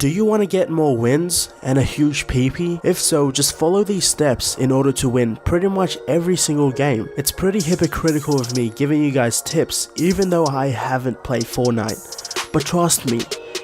Do you want to get more wins and a huge PP? If so, just follow these steps in order to win pretty much every single game. It's pretty hypocritical of me giving you guys tips even though I haven't played Fortnite. But trust me,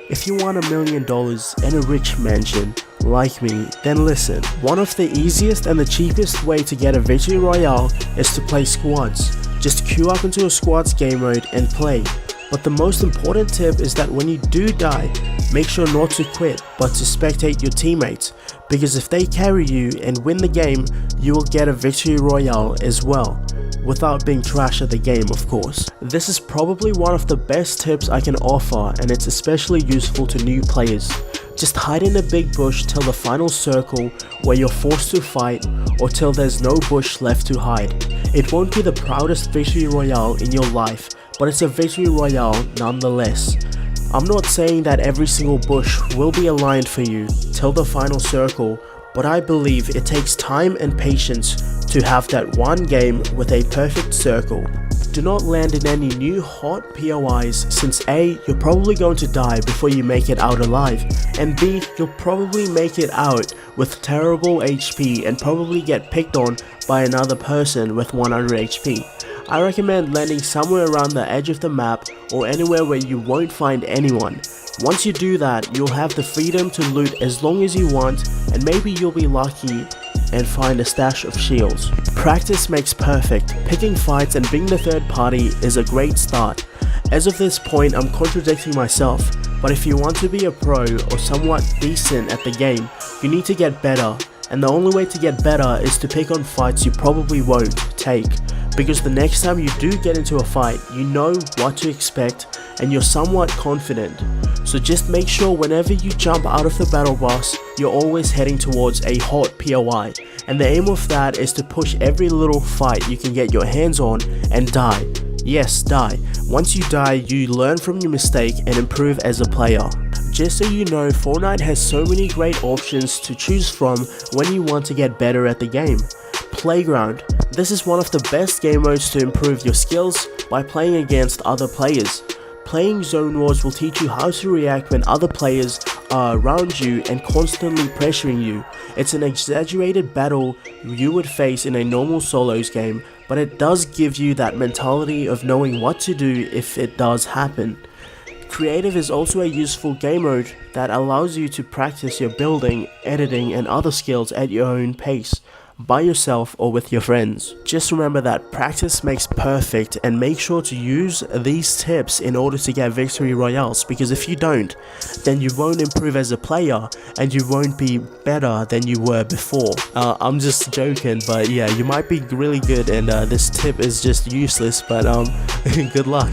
if you want $1 million and a rich mansion like me, then listen. One of the easiest and the cheapest way to get a victory royale is to play squads. Just queue up into a squads game mode and play. But the most important tip is that when you do die, make sure not to quit but to spectate your teammates, because if they carry you and win the game, you will get a victory royale as well, without being trash at the game of course. This is probably one of the best tips I can offer, and it's especially useful to new players. Just hide in a big bush till the final circle where you're forced to fight, or till there's no bush left to hide. It won't be the proudest victory royale in your life, but it's a victory royale nonetheless. I'm not saying that every single bush will be aligned for you till the final circle, but I believe it takes time and patience to have that one game with a perfect circle. Do not land in any new hot POIs, since A, you're probably going to die before you make it out alive, and B, you'll probably make it out with terrible HP and probably get picked on by another person with 100 HP. I recommend landing somewhere around the edge of the map or anywhere where you won't find anyone. Once you do that, you'll have the freedom to loot as long as you want, and maybe you'll be lucky and find a stash of shields. Practice makes perfect. Picking fights and being the third party is a great start. As of this point, I'm contradicting myself, but if you want to be a pro or somewhat decent at the game, you need to get better, and the only way to get better is to pick on fights you probably won't take, because the next time you do get into a fight, you know what to expect and you're somewhat confident. So just make sure whenever you jump out of the battle bus, you're always heading towards a hot POI, and the aim of that is to push every little fight you can get your hands on and die. Yes, die. Once you die, you learn from your mistake and improve as a player. Just so you know, Fortnite has so many great options to choose from when you want to get better at the game. Playground. This is one of the best game modes to improve your skills by playing against other players. Playing Zone Wars will teach you how to react when other players are around you and constantly pressuring you. It's an exaggerated battle you would face in a normal solos game, but it does give you that mentality of knowing what to do if it does happen. Creative is also a useful game mode that allows you to practice your building, editing and other skills at your own pace, by yourself or with your friends. Just remember that practice makes perfect, and make sure to use these tips in order to get victory royales, because if you don't, then you won't improve as a player and you won't be better than you were before. I'm just joking, but yeah, you might be really good and this tip is just useless, but good luck.